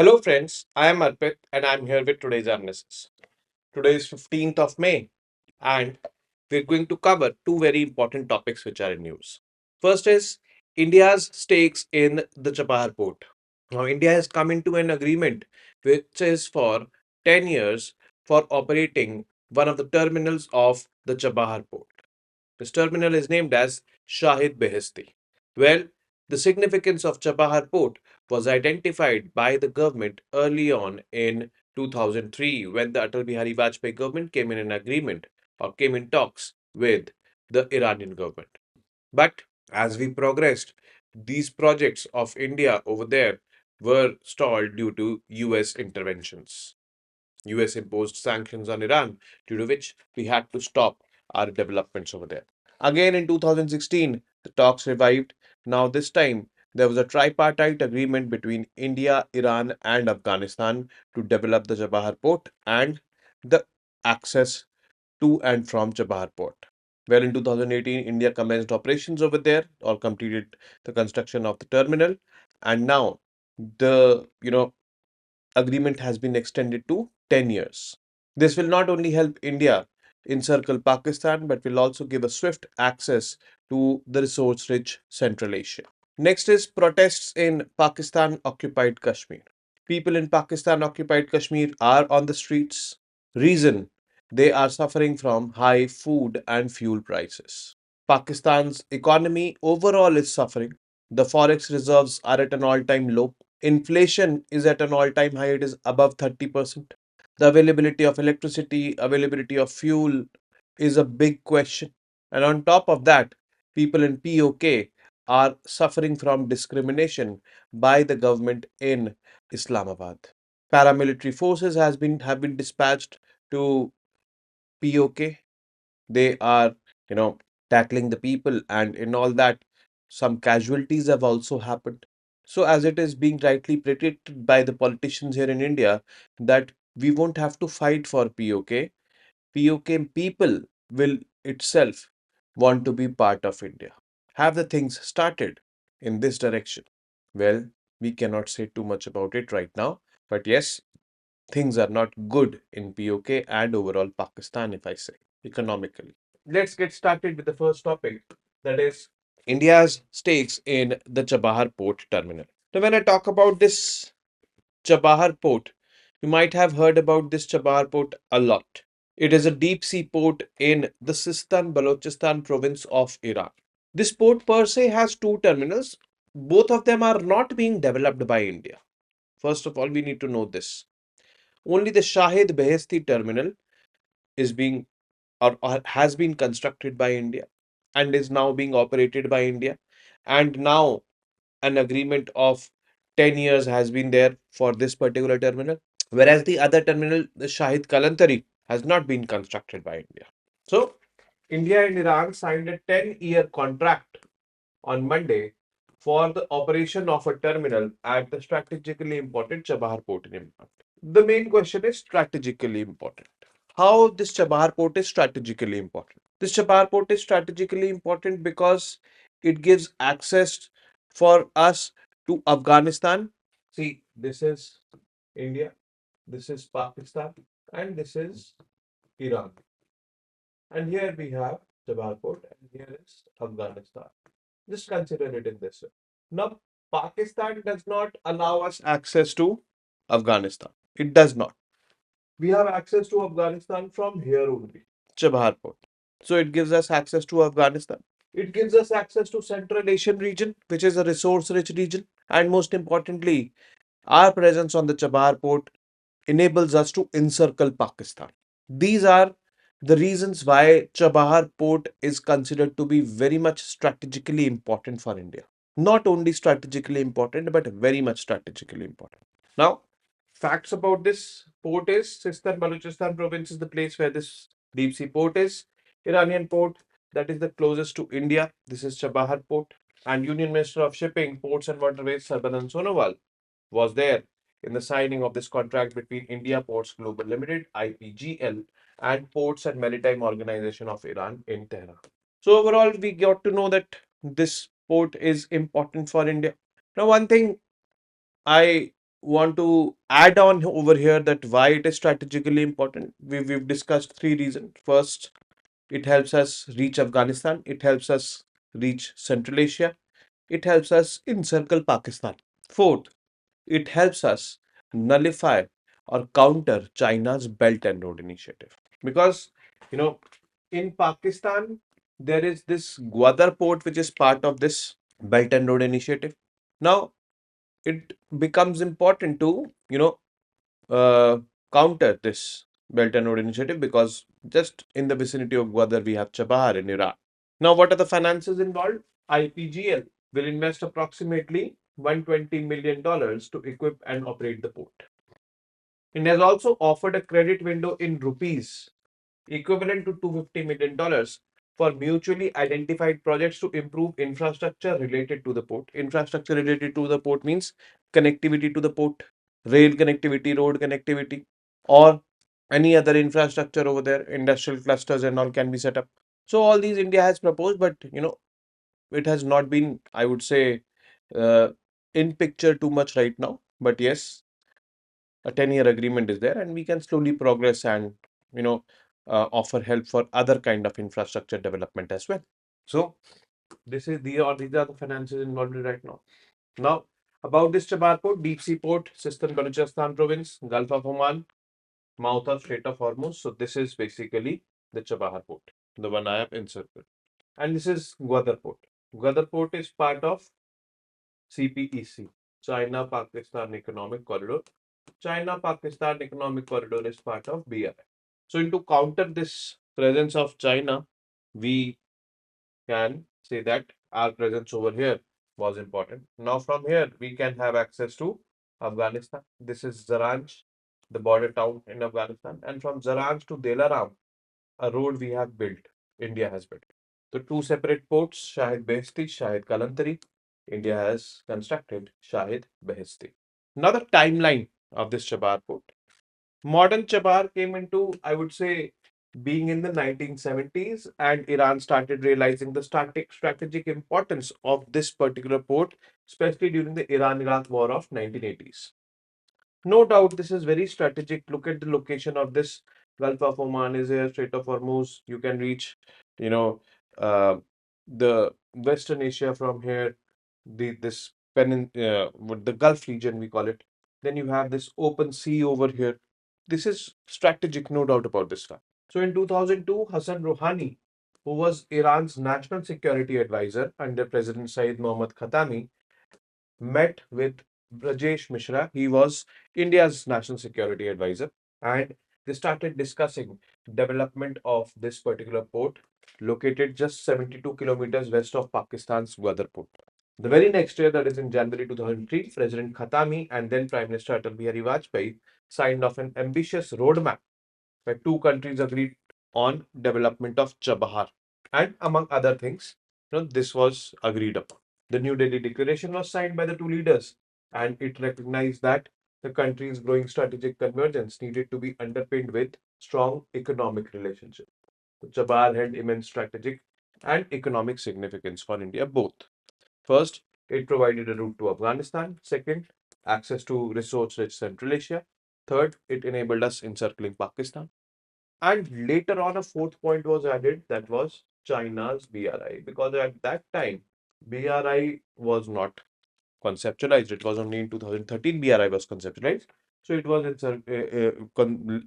Hello friends, I am Arpit and I am here with today's analysis. Today is 15th of May and we're going to cover two very important topics which are in news. First is India's stakes in the Chabar Port. Now India has come into an agreement which is for 10 years for operating one of the terminals of the Chabar Port. This terminal is named as Shahid Behesti. Well, the significance of Chabahar Port was identified by the government early on in 2003 when the Atal Bihari Vajpayee government came in an agreement or came in talks with the Iranian government. But as we progressed, these projects of India over there were stalled due to US interventions. US imposed sanctions on Iran, due to which we had to stop our developments over there. Again in 2016, the talks revived. Now, this time, there was a tripartite agreement between India, Iran, and Afghanistan to develop the Chabahar port and the access to and from Chabahar port. Well, in 2018, India commenced operations over there or completed the construction of the terminal, and now the agreement has been extended to 10 years. This will not only help India encircle Pakistan, but will also give a swift access to the resource rich Central Asia. Next is protests in Pakistan occupied Kashmir. People in Pakistan occupied Kashmir are on the streets. Reason they are suffering from high food and fuel prices. Pakistan's economy overall is suffering. The forex reserves are at an all time low. Inflation is at an all time high, it is above 30%. The availability of electricity, availability of fuel is a big question. And on top of that, people in POK are suffering from discrimination by the government in Islamabad. Paramilitary forces have been dispatched to POK. They are, you know, tackling the people, and in all that, some casualties have also happened. So, as it is being rightly predicted by the politicians here in India, that we won't have to fight for POK. POK people will itself want to be part of India. Have the things started in this direction? Well, we cannot say too much about it right now, but yes, things are not good in POK and overall Pakistan, if I say, economically. Let's get started with the first topic, that is India's stakes in the Chabahar Port Terminal. So, when I talk about this Chabahar Port, you might have heard about this Chabahar Port a lot. It is a deep sea port in the Sistan Balochistan province of Iran. This port per se has two terminals. Both of them are not being developed by India. First of all, we need to know this. Only the Shahid Behesti terminal is being or has been constructed by India and is now being operated by India. And now an agreement of 10 years has been there for this particular terminal. Whereas the other terminal, the Shahid Kalantari, has not been constructed by India. So, India and Iran signed a 10-year contract on Monday for the operation of a terminal at the strategically important Chabahar port in Iran. The main question is strategically important. How this Chabahar port is strategically important? This Chabahar port is strategically important because it gives access for us to Afghanistan. See, this is India, this is Pakistan, and this is Iran. And here we have Chabahar port, and here is Afghanistan. Just consider it in this way. Now, Pakistan does not allow us access to Afghanistan. It does not. We have access to Afghanistan from here only, Chabahar Port. So it gives us access to Afghanistan. It gives us access to Central Asian region, which is a resource-rich region. And most importantly, our presence on the Chabahar Port enables us to encircle Pakistan. These are the reasons why Chabahar Port is considered to be very much strategically important for India. Not only strategically important, but very much strategically important. Now, facts about this port is Sistan Balochistan province is the place where this deep sea port is. Iranian port, that is the closest to India. This is Chabahar Port. And Union Minister of Shipping, Ports and Waterways, Sarbanan Sonowal, was there in the signing of this contract between India Ports Global Limited (IPGL) and Ports and Maritime Organization of Iran in Tehran. So overall, we got to know that this port is important for India. Now, one thing I want to add on over here that why it is strategically important. We've discussed three reasons. First, it helps us reach Afghanistan. It helps us reach Central Asia. It helps us encircle Pakistan. Fourth, it helps us nullify or counter China's Belt and Road Initiative. Because, you know, in Pakistan, there is this Gwadar port which is part of this Belt and Road Initiative. Now, it becomes important to, uh, counter this Belt and Road Initiative because just in the vicinity of Gwadar, we have Chabar in Iraq. Now, what are the finances involved? IPGL will invest approximately $120 million to equip and operate the port. It has also offered a credit window in rupees equivalent to $250 million for mutually identified projects to improve infrastructure related to the port. Infrastructure related to the port means connectivity to the port, rail connectivity, road connectivity, or any other infrastructure over there, industrial clusters and all can be set up. So all these India has proposed, but it has not been, I would say, uh, in picture too much right now. But yes, a 10-year agreement is there, and we can slowly progress and you know offer help for other kind of infrastructure development as well. So these are the finances involved right now. Now about this Chabar port, deep sea port, Sistan Balochistan province, Gulf of Oman, mouth of Strait of Hormuz. So this is basically the Chabahar port, the one I have inserted, and this is Gwadar port. Gwadar port is part of CPEC, China Pakistan Economic Corridor. China Pakistan Economic Corridor is part of BRI. So, to counter this presence of China, we can say that our presence over here was important. Now, from here, we can have access to Afghanistan. This is Zaranj, the border town in Afghanistan. And from Zaranj to Delaram, a road we have built, India has built. The two separate ports, Shahid Behesti, Shahid Kalantari, India has constructed Shahid Behesti. Now, the timeline of this Chabar port. Modern Chabar came into, I would say, being in the 1970s, and Iran started realizing the strategic importance of this particular port, especially during the Iran-Iraq War of 1980s. No doubt, this is very strategic. Look at the location of this. Gulf of Oman is here, Strait of Hormuz. You can reach, you know, uh, the Western Asia from here. This with the Gulf region we call it. Then you have this open sea over here. This is strategic, no doubt about this fact. So in 2002, Hassan Rouhani, who was Iran's national security advisor under President Saeed Mohammad Khatami, met with Brajesh Mishra. He was India's national security advisor, and they started discussing development of this particular port located just 72 kilometers west of Pakistan's Gwadar port. The very next year, that is in January 2003, President Khatami and then Prime Minister Atal Bihari Vajpayee signed off an ambitious roadmap where two countries agreed on development of Chabahar. And among other things, this was agreed upon. The New Delhi Declaration was signed by the two leaders, and it recognized that the country's growing strategic convergence needed to be underpinned with strong economic relationship. The Chabar held immense strategic and economic significance for India both. First, it provided a route to Afghanistan. Second, access to resource-rich Central Asia. Third, it enabled us encircling Pakistan. And later on, a fourth point was added, that was China's BRI, because at that time, BRI was not conceptualized. It was only in 2013 BRI was conceptualized. So it was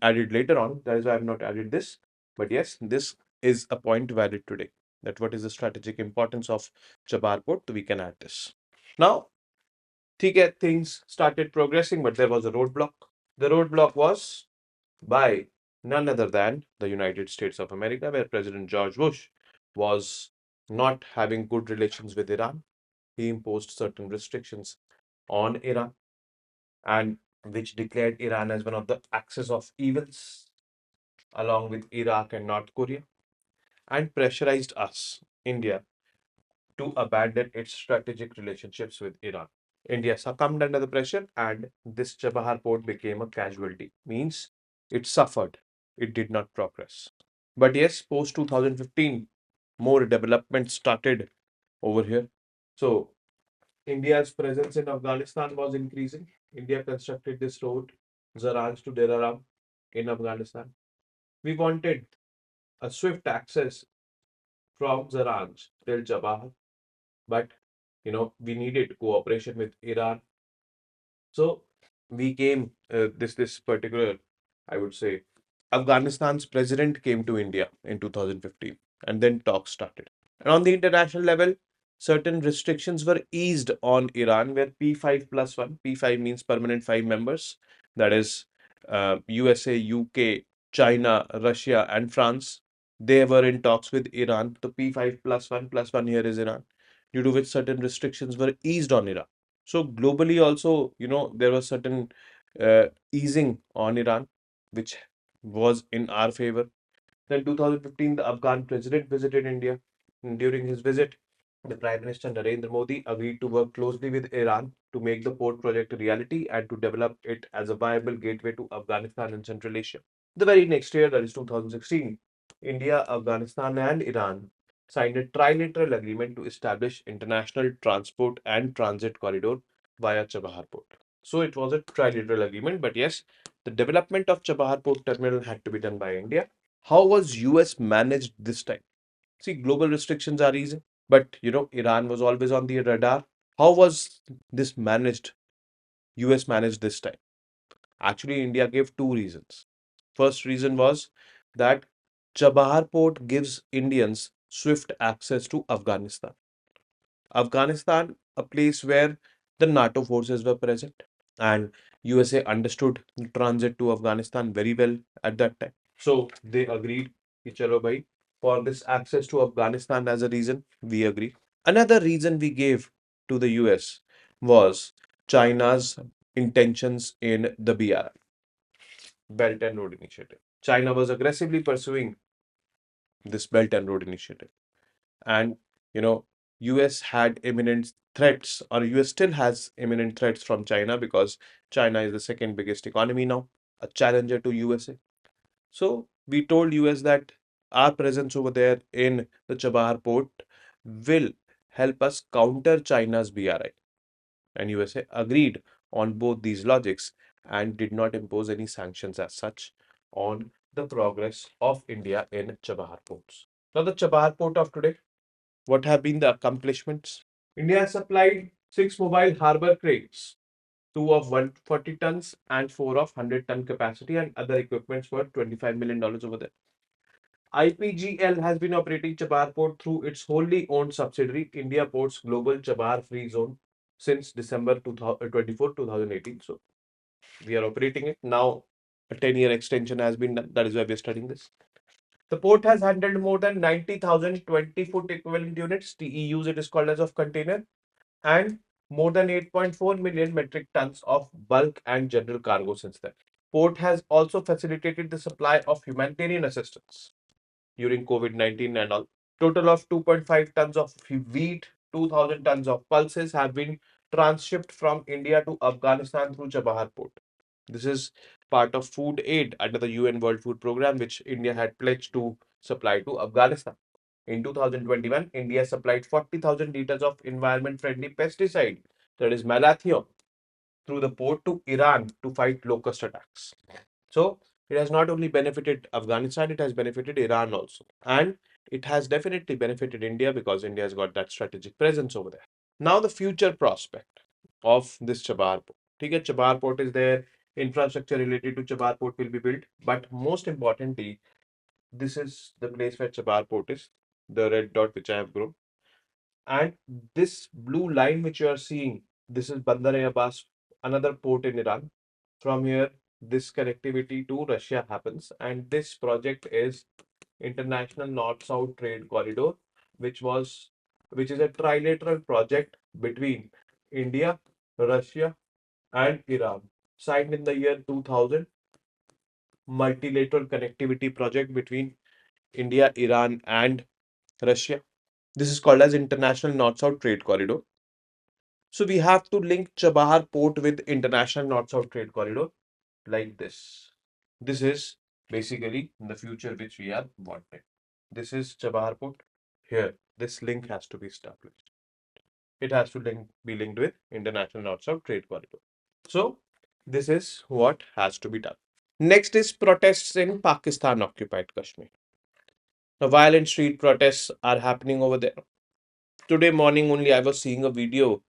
added later on. That is why I have not added this. But yes, this is a point valid today. That what is the strategic importance of Chabar Port? We can add this. Now, things started progressing, but there was a roadblock. The roadblock was by none other than the United States of America, where President George Bush was not having good relations with Iran. He imposed certain restrictions on Iran, and which declared Iran as one of the axis of evils, along with Iraq and North Korea, and pressurized us, India, to abandon its strategic relationships with Iran. India succumbed under the pressure, and this Chabahar port became a casualty. Means it suffered, it did not progress. But yes, post 2015, more development started over here. So India's presence in Afghanistan was increasing. India constructed this road, Zaranj to Deraram in Afghanistan. We wanted a swift access from Zaranj till Jabal, but we needed cooperation with Iran. So we came this particular, I would say, Afghanistan's president came to India in 2015, and then talks started. And on the international level, certain restrictions were eased on Iran, where P5 plus one, P5 means permanent five members, that is USA, UK, China, Russia, and France. They were in talks with Iran. The P5 plus one here is Iran, due to which certain restrictions were eased on Iran. So globally also, there was certain easing on Iran, which was in our favor. Then 2015, the Afghan president visited India. And during his visit, the Prime Minister Narendra Modi agreed to work closely with Iran to make the port project a reality and to develop it as a viable gateway to Afghanistan and Central Asia. The very next year, that is 2016, India, Afghanistan, and Iran signed a trilateral agreement to establish international transport and transit corridor via Chabahar Port. So it was a trilateral agreement, but yes, the development of Chabahar Port terminal had to be done by India. How was US managed this time? See, global restrictions are easy, but Iran was always on the radar. How was this managed? US managed this time. Actually, India gave two reasons. First reason was that Chabahar Port gives Indians swift access to Afghanistan. Afghanistan, a place where the NATO forces were present, and USA understood the transit to Afghanistan very well at that time. So they agreed, कि चलो भाई, for this access to Afghanistan as a reason, we agree. Another reason we gave to the US was China's intentions in the BRI, Belt and Road Initiative. China was aggressively pursuing this Belt and Road Initiative. And, US had imminent threats, or US still has imminent threats from China because China is the second biggest economy now, a challenger to USA. So we told US that our presence over there in the Chabahar port will help us counter China's BRI. And USA agreed on both these logics and did not impose any sanctions as such on the progress of India in Chabahar ports. Now, the Chabahar port of today, what have been the accomplishments? India has supplied six mobile harbor cranes, two of 140 tons and four of 100-ton capacity, and other equipments worth $25 million over there. IPGL has been operating Chabar Port through its wholly owned subsidiary, India Ports Global Chabar Free Zone, since December 2018. So we are operating it. Now a 10-year extension has been done. That is why we are studying this. The port has handled more than 90,000 20-foot equivalent units, TEUs it is called as, of container, and more than 8.4 million metric tons of bulk and general cargo since then. Port has also facilitated the supply of humanitarian assistance during COVID-19 and all. Total of 2.5 tons of wheat, 2,000 tons of pulses have been transshipped from India to Afghanistan through Chabahar port. This is part of food aid under the UN World Food Programme, which India had pledged to supply to Afghanistan. In 2021, India supplied 40,000 liters of environment-friendly pesticide, that is malathion, through the port to Iran to fight locust attacks. So it has not only benefited Afghanistan, it has benefited Iran also. And it has definitely benefited India because India has got that strategic presence over there. Now the future prospect of this Chabar port. Okay, Chabar port is there, infrastructure related to Chabar port will be built. But most importantly, this is the place where Chabar port is, the red dot which I have grown. And this blue line which you are seeing, this is Bandar Abbas, another port in Iran. From here, this connectivity to Russia happens, and this project is International North-South Trade Corridor, which is a trilateral project between India, Russia, and Iran, signed in the year 2000. Multilateral connectivity project between India, Iran, and Russia. This is called as International North-South Trade Corridor. So we have to link Chabahar Port with International North-South Trade Corridor like this. This is basically the future which we are wanting. This is Chabahar Port. Here, this link has to be established. It has to be linked with International North-South Trade Corridor. So This is what has to be done. Next is protests in Pakistan occupied Kashmir. The violent street protests are happening over there. Today morning only I was seeing a video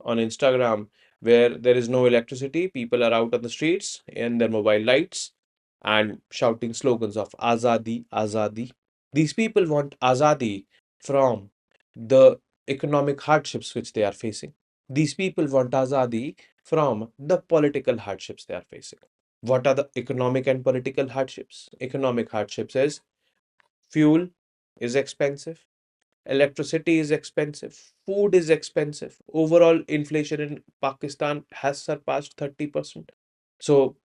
on Instagram where there is no electricity. People are out on the streets in their mobile lights and shouting slogans of Azadi, Azadi. These people want Azadi from the economic hardships which they are facing. These people want Azadi from the political hardships they are facing. What are the economic and political hardships? Economic hardships is fuel is expensive, electricity is expensive, food is expensive. Overall inflation in Pakistan has surpassed 30%. So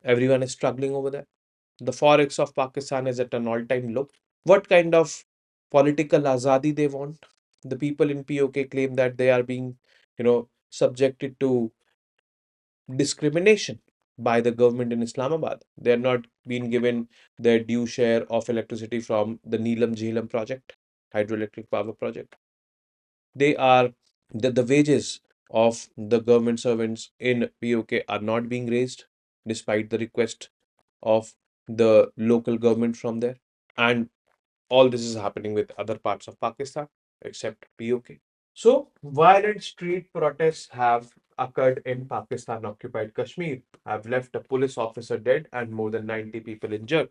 everyone is struggling over there. The forex of Pakistan is at an all-time low. What kind of political azadi they want? The people in POK claim that they are being, subjected to discrimination by the government in Islamabad. They are not being given their due share of electricity from the Neelam Jhelum project, hydroelectric power project. They are the wages of the government servants in POK are not being raised despite the request of the local government from there. And all this is happening with other parts of Pakistan except POK. So, violent street protests have occurred in Pakistan occupied Kashmir, have left a police officer dead and more than 90 people injured.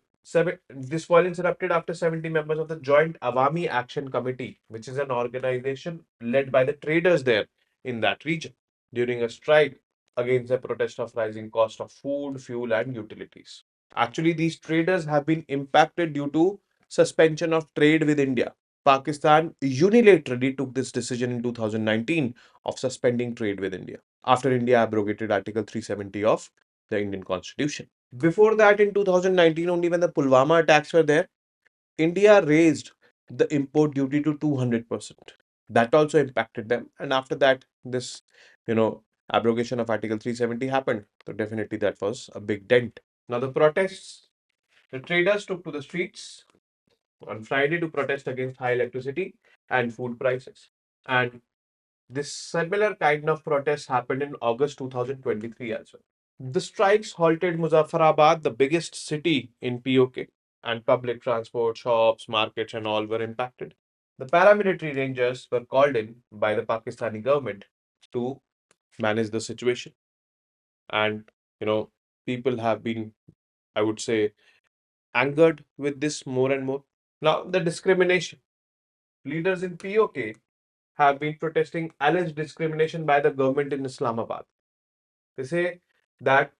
This violence erupted after 70 members of the Joint Awami Action Committee, which is an organization led by the traders there in that region, during a strike against the protest of rising cost of food, fuel, and utilities. Actually, these traders have been impacted due to suspension of trade with India. Pakistan unilaterally took this decision in 2019 of suspending trade with India after India abrogated Article 370 of the Indian Constitution. Before that, in 2019, only when the Pulwama attacks were there, India raised the import duty to 200%. That also impacted them. And after that, this, abrogation of Article 370 happened. So definitely that was a big dent. Now the protests, the traders took to the streets on Friday to protest against high electricity and food prices. And this similar kind of protest happened in August 2023 as well. The strikes halted Muzaffarabad, the biggest city in POK, and public transport, shops, markets, and all were impacted. The paramilitary rangers were called in by the Pakistani government to manage the situation. And, people have been, I would say, angered with this more and more. Now, the discrimination. Leaders in POK have been protesting alleged discrimination by the government in Islamabad. They say that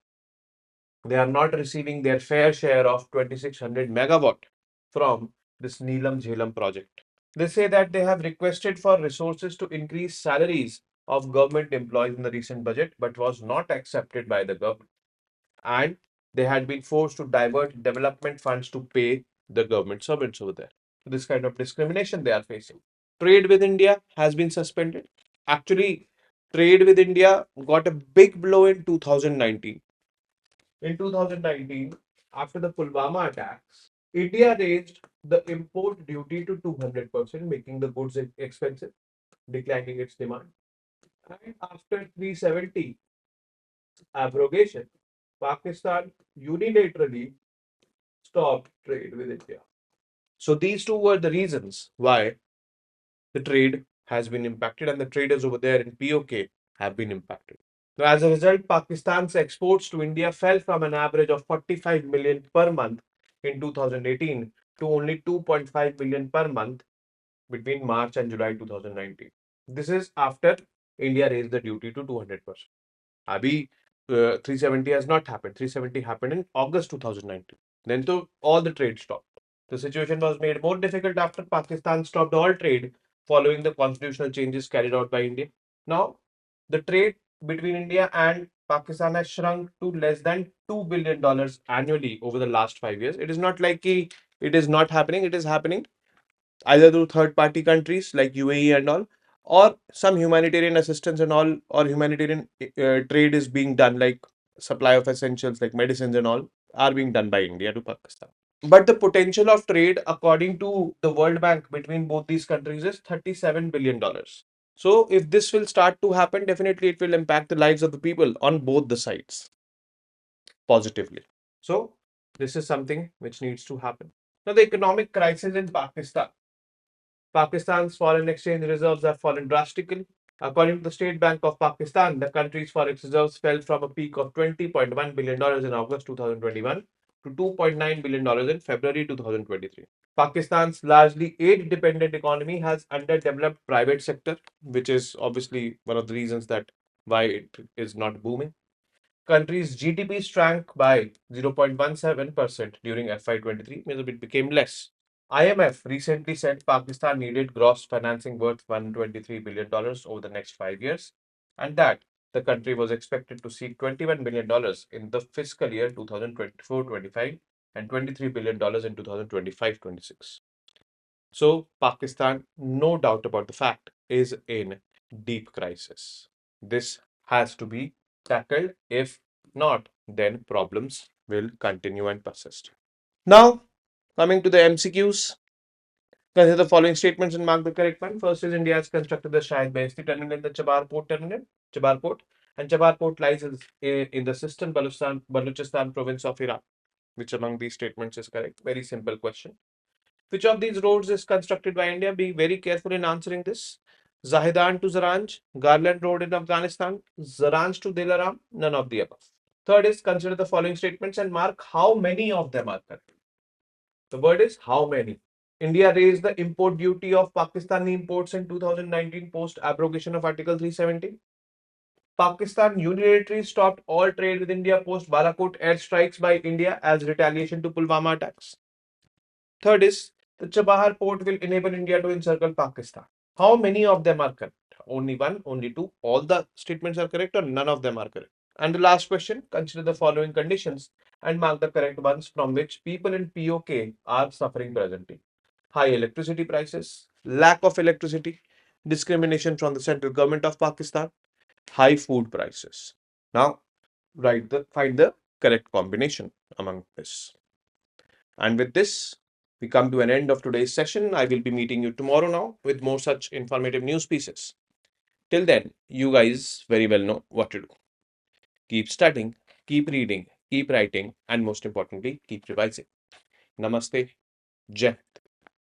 they are not receiving their fair share of 2600 megawatt from this Neelam Jhelum project. They say that they have requested for resources to increase salaries of government employees in the recent budget, but was not accepted by the government. And they had been forced to divert development funds to pay the government servants over there. So this kind of discrimination they are facing. Trade with India has been suspended. Actually, trade with India got a big blow in 2019. In 2019, after the Pulwama attacks, India raised the import duty to 200%, making the goods expensive, declining its demand. And after 370 abrogation, Pakistan unilaterally stopped trade with India. So these two were the reasons why the trade has been impacted and the traders over there in POK have been impacted. Now, as a result, Pakistan's exports to India fell from an average of 45 million per month in 2018 to only 2.5 million per month between March and July 2019. This is after India raised the duty to 200%. Abhi 370 has not happened. 370 happened in August 2019. Then to all the trade stopped. The situation was made more difficult after Pakistan stopped all trade following the constitutional changes carried out by India. Now, the trade between India and Pakistan has shrunk to less than $2 billion annually over the last 5 years. It is not like it is not happening, it is happening either through third party countries like UAE and all, or some humanitarian assistance and all, or humanitarian trade is being done, like supply of essentials like medicines and all, are being done by India to Pakistan. But the potential of trade, according to the World Bank, between both these countries is $37 billion. So if this will start to happen, definitely it will impact the lives of the people on both the sides positively. So this is something which needs to happen. Now, the economic crisis in Pakistan. Pakistan's foreign exchange reserves have fallen drastically. According to the State Bank of Pakistan, the country's forex reserves fell from a peak of $20.1 billion in August 2021 to $2.9 billion in February 2023. Pakistan's largely aid-dependent economy has underdeveloped private sector, which is obviously one of the reasons that why it is not booming. Country's GDP shrank by 0.17% during FY23, means it became less. IMF recently said Pakistan needed gross financing worth $123 billion over the next 5 years, and that the country was expected to seek $21 billion in the fiscal year 2024-25 and $23 billion in 2025-26. So, Pakistan, no doubt about the fact, is in deep crisis. This has to be tackled. If not, then problems will continue and persist. Now, coming to the MCQs, consider the following statements and mark the correct one. First is India has constructed the Shahid Beheshti terminal in the Chabar Port, and Chabar Port lies in the Sistan Balochistan province of Iraq. Which among these statements is correct? Very simple question. Which of these roads is constructed by India? Be very careful in answering this. Zahedan to Zaranj, Garland Road in Afghanistan, Zaranj to Dilaram, none of the above. Third is consider the following statements and mark how many of them are correct. The word is how many. India raised the import duty of Pakistani imports in 2019 post abrogation of Article 370. Pakistan unilaterally stopped all trade with India post Balakot airstrikes by India as retaliation to Pulwama attacks. Third is the Chabahar port will enable India to encircle Pakistan. How many of them are correct? Only one, only two. All the statements are correct or none of them are correct? And the last question, consider the following conditions and mark the correct ones from which people in POK are suffering presently. High electricity prices, lack of electricity, discrimination from the central government of Pakistan, high food prices. Now, find the correct combination among this. And with this, we come to an end of today's session. I will be meeting you tomorrow now with more such informative news pieces. Till then, you guys very well know what to do. Keep studying, keep reading, keep writing, and most importantly, keep revising. Namaste. Jai Hind.